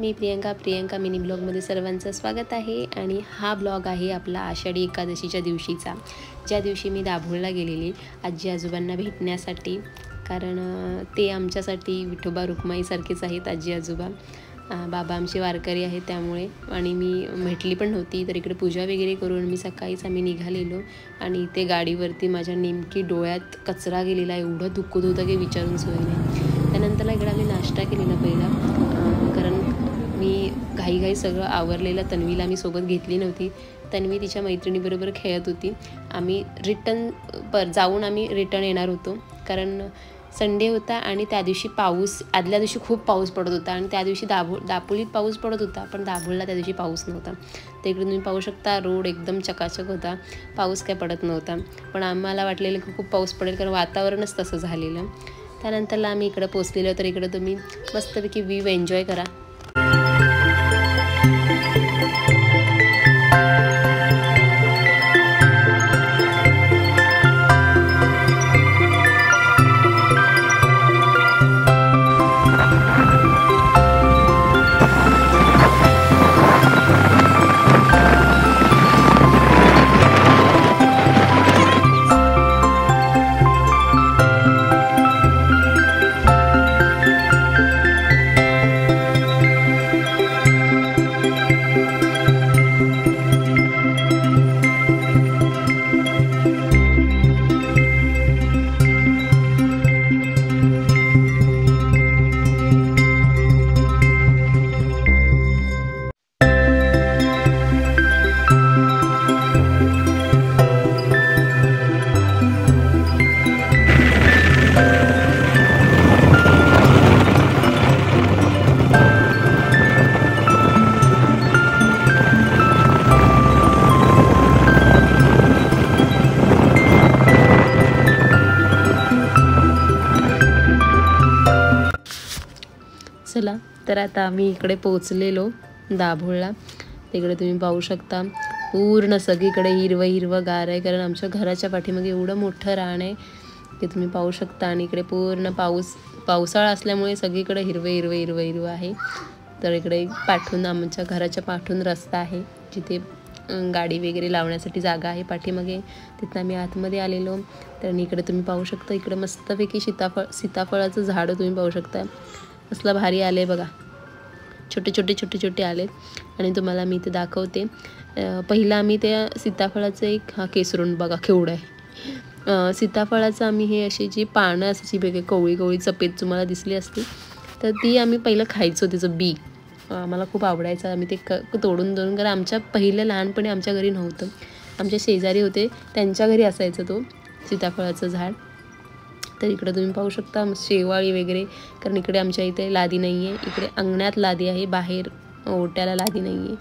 मी Priyanka mini ब्लॉगमध्ये सर्वांचं स्वागत आहे। आणि हा ब्लॉग आहे आपला आषाढी एकादशीच्या दिवशीचा, ज्या दिवशी मी दाभोळला गेलेली आजी आजोबांना भेटण्यासाठी। कारण ते आमच्यासाठी विठोबा रुक्माईसारखेच आहेत आजी आजोबा। बाबा आमचे वारकरी आहेत त्यामुळे, आणि मी भेटली पण नव्हती। तर इकडे पूजा वगैरे करून मी सकाळीच आम्ही निघालेलो, आणि इथे गाडीवरती माझ्या नेमकी डोळ्यात कचरा गेलेला, एवढं दुखत होतं की विचारून सोय नाही। त्यानंतरला इकडे आम्ही नाश्ता केलेला पहिला, कारण मी घाईघाई सगळं आवरलेलं। तन्वीला मी सोबत घेतली नव्हती, तन्वी तिच्या मैत्रिणीबरोबर खेळत होती। आम्ही जाऊन आम्ही रिटर्न येणार होतो, कारण संडे होता आणि त्या दिवशी पाऊस, आदल्या दिवशी खूप पाऊस पडत होता, आणि त्या दिवशी दापोलीत पाऊस पडत होता, पण दाभोळला त्या दिवशी पाऊस नव्हता। तर इकडे तुम्ही पाहू शकता रोड एकदम चकाचक होता, पाऊस काय पडत नव्हता। पण आम्हाला वाटलेलं की खूप पाऊस पडेल, कारण वातावरणच तसं झालेलं। त्यानंतरला आम्ही इकडे पोचलेलो, तर इकडे तुम्ही मस्तपैकी व्ह्यू एन्जॉय करा। चला, तर आता आम्ही इकडे पोचलेलो दाभोळला। तिकडे तुम्ही पाहू शकता पूर्ण सगळीकडे हिरवं गार आहे, कारण आमच्या घराच्या पाठीमागे एवढं मोठं रान आहे ते तुम्ही पाहू शकता। आणि इकडे पूर्ण पावसाळा असल्यामुळे सगळीकडे हिरवं आहे। तर इकडे आमच्या घराच्या पाठून रस्ता आहे, जिथे गाडी वगैरे लावण्यासाठी जागा आहे पाठीमागे, तिथं आम्ही आतमध्ये आलेलो। तर इकडे तुम्ही पाहू शकता, इकडे मस्तपैकी सीताफळाचं झाड तुम्ही पाहू शकता, असला भारी आले बघा, छोटे आलेत। आणि तुम्हाला मी ते दाखवते। पहिला आम्ही त्या सीताफळाचं एक केसरून बघा केवढं आहे। सीताफळाचं आम्ही हे अशी जी पानं असायची वेगळी कवळी सफेद तुम्हाला दिसली असती, तर ती आम्ही पहिलं खायचो, त्याचं बी मला खूप आवडायचं। आम्ही ते तोडून कारण आमच्या पहिल्या लहानपणी आमच्या घरी नव्हतं, आमच्या शेजारी होते त्यांच्या घरी असायचं तो सीताफळाचं झाड। तर इकडे तुम्ही पाहू शकता शेवाळी वगैरे, कारण इकडे आमच्या इथे लादी नाही आहे, इकडे अंगणात लादी आहे, बाहेर ओट्याला लादी नाही आहे।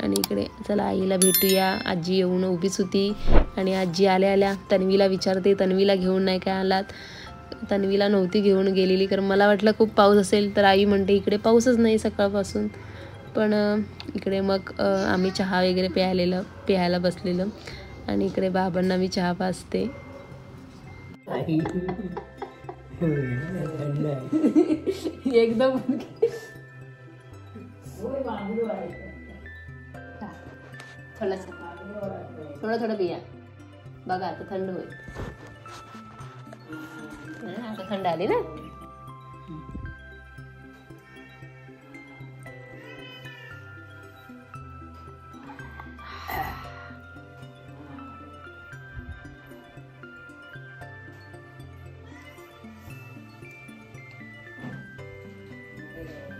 आणि इकडे चला आईला भेटूया, आजी येऊन उभीच होती, आणि आजी आल्या तन्वीला विचारते, तन्वीला घेऊन नाही काय आलात? तन्वीला नव्हती घेऊन गेलेली, कारण मला वाटलं खूप पाऊस असेल, तर आई म्हणते इकडे पाऊसच नाही सकाळपासून। पण इकडे मग आम्ही चहा वगैरे प्यायला बसलेलं, आणि इकडे बाबांना मी चहा पाजते। एकदम थोडं पिया बघा, आता थंड होईल। आता थंड आली ना।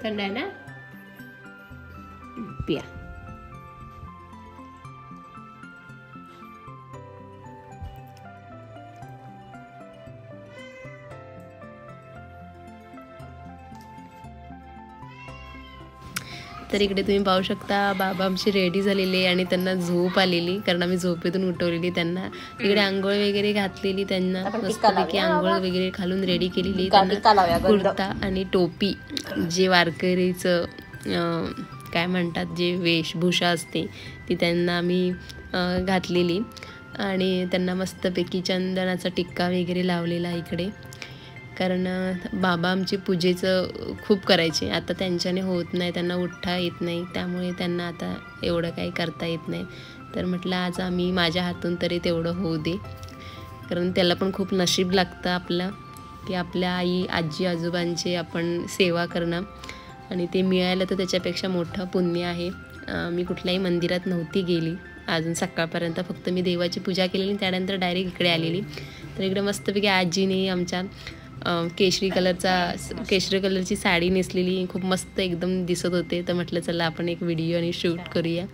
थंड आहे ना, पिया। तर इकडे तुम्ही पाहू शकता बाबा आमची रेडी झालेली, आणि त्यांना झोप आलेली, कारण आम्ही झोपेतून उठवलेली त्यांना। इकडे आंघोळ वगैरे घातलेली त्यांना, मस्तपैकी आंघोळ वगैरे घालून रेडी केलेली त्यांना। कुर्ता आणि टोपी, जे वारकरीचं काय म्हणतात, जे वेशभूषा असते ती त्यांना आम्ही घातलेली, आणि त्यांना मस्तपैकी चंदनाचा टिक्का वगैरे लावलेला इकडे। कारण बाबा आमचे पूजेचं खूप करायचे. आता त्यांच्याने होत नाही, त्यांना उठता येत नाही, त्यामुळे त्यांना आता एवढं काही करता येत नाही. तर म्हटलं आज आम्ही माझ्या हातून तरी तेवढं होऊ दे, कारण त्याला पण खूप नशीब लागतं आपलं, की आपल्या आई आजी आजोबांची आपण सेवा करणं, आणि ते मिळालं तर त्याच्यापेक्षा मोठं पुण्य आहे. मी कुठल्याही मंदिरात नव्हती गेली अजून सकाळपर्यंत, फक्त मी देवाची पूजा केलेली, त्यानंतर डायरेक्ट इकडे आलेली. तर इकडे मस्तपैकी आजीने आमच्या केशरी कलरची साडी नेसलेली, खूप मस्त एकदम दिसत होते. तर म्हटलं चला आपण एक व्हिडिओ आणि शूट करूया.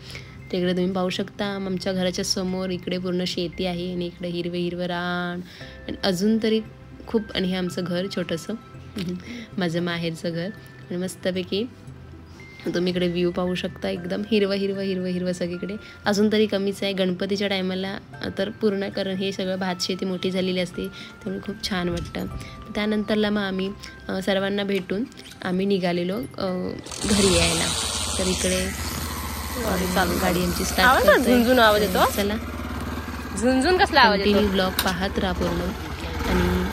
तर इकडे तुम्ही पाहू शकता आमच्या घराच्या समोर इकडे पूर्ण शेती आहे, आणि इकडे हिरवं रान, आणि अजून तरी खूप, आणि हे आमचं घर छोटंसं माझं माहेरचं घर. आणि मस्तपैकी तुम्ही इकडे व्ह्यू पाहू शकता, एकदम हिरवं सगळीकडे. अजून तरी कमीच आहे, गणपतीच्या टायमाला तर पूर्ण, कारण हे सगळं भात शेती मोठी झालेली असते, त्यामुळे खूप छान वाटतं. त्यानंतरला मग आम्ही सर्वांना भेटून आम्ही निघालेलो घरी यायला. तर इकडे गाडी आमची स्टार्ट करतो. चला झुंझुन कसला आवाज येतो. ब्लॉग पाहत राहा पूर्ण, आणि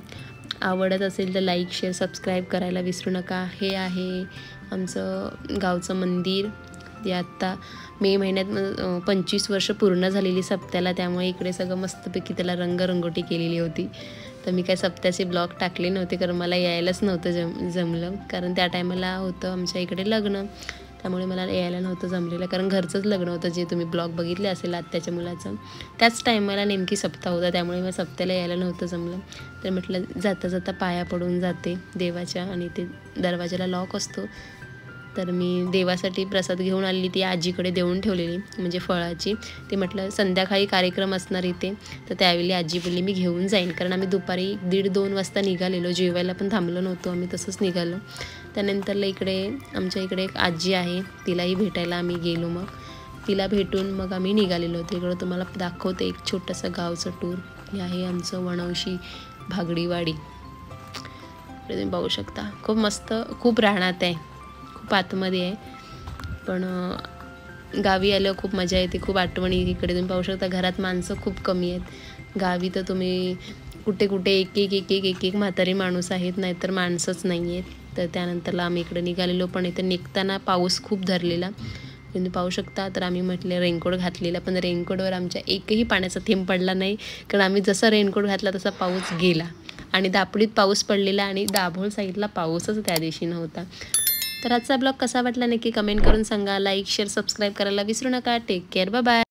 आवडत असेल तर लाईक शेअर सबस्क्राईब करायला विसरू नका. हे आहे आमचं गावचं मंदिर. ते आत्ता मे महिन्यात 25 वर्ष पूर्ण झालेली सप्त्याला, त्यामुळे इकडे सगळं मस्तपैकी त्याला रंगरंगोटी केलेली होती. तर मी काय सप्त्याचे ब्लॉग टाकले नव्हते, कारण मला यायलाच नव्हतं जमलं, कारण त्या टायमाला होतं आमच्या इकडे लग्न, त्यामुळे मला यायला नव्हतं जमलेलं, कारण घरचंच लग्न होतं, जे तुम्ही ब्लॉग बघितले असेल आत्याच्या मुलाचं. त्याच टायमाला नेमकी सप्ताह होता, त्यामुळे मला सप्त्याला यायला नव्हतं जमलं. तर म्हटलं जाता जाता पाया पडून जाते देवाच्या, आणि ते दरवाजाला लॉक असतो. तर मी देवासाठी प्रसाद घेऊन आलेली, ती आजीकडे देऊन ठेवलेली, म्हणजे फळाची. ते म्हटलं संध्याकाळी कार्यक्रम असणार इथे, तर त्यावेळी आजी बोलली मी घेऊन जाईन, कारण आम्ही दुपारी 1:30-2 वाजता निघालेलो, जेवायला पण थांबलो नव्हतो आम्ही, तसंच निघालो. त्यानंतरला इकडे आमच्या इकडे एक आजी आहे, तिलाही भेटायला आम्ही गेलो. मग तिला भेटून मग आम्ही निघालेलो होतो. इकडं तुम्हाला दाखवते एक छोटंसं गावचं टूर. हे आहे आमचं वणवशी भागडीवाडी. इकडे तुम्ही पाहू शकता, खूप मस्त, खूप राहण्यात आहे, खूप आतमध्ये आहे, पण गावी आल्यावर खूप मजा येते, खूप आठवणी. इकडे तुम्ही पाहू शकता घरात माणसं खूप कमी आहेत. गावी तर तुम्ही कुठे कुठे एक म्हातारी माणूस आहेत, नाहीतर माणसंच नाही आहेत. तर त्यानंतरला आम्ही इकडे निघालेलो, पण इथे निघताना पाऊस खूप धरलेला तुम्ही पाहू शकता. तर आम्ही म्हटलं रेनकोट घातलेला, पण रेनकोटवर आमच्या एकही पाण्याचा थेंब पडला नाही, कारण आम्ही जसा रेनकोट घातला तसा पाऊस गेला, आणि दापोलीत पाऊस पडलेला, आणि दाभोळ साईडला पाऊसच त्या दिवशी नव्हता. तर आजचा ब्लॉग कसा वाटला नक्की कमेंट करून सांगा. लाईक शेअर सबस्क्राईब करायला विसरू नका. Take care, bye bye.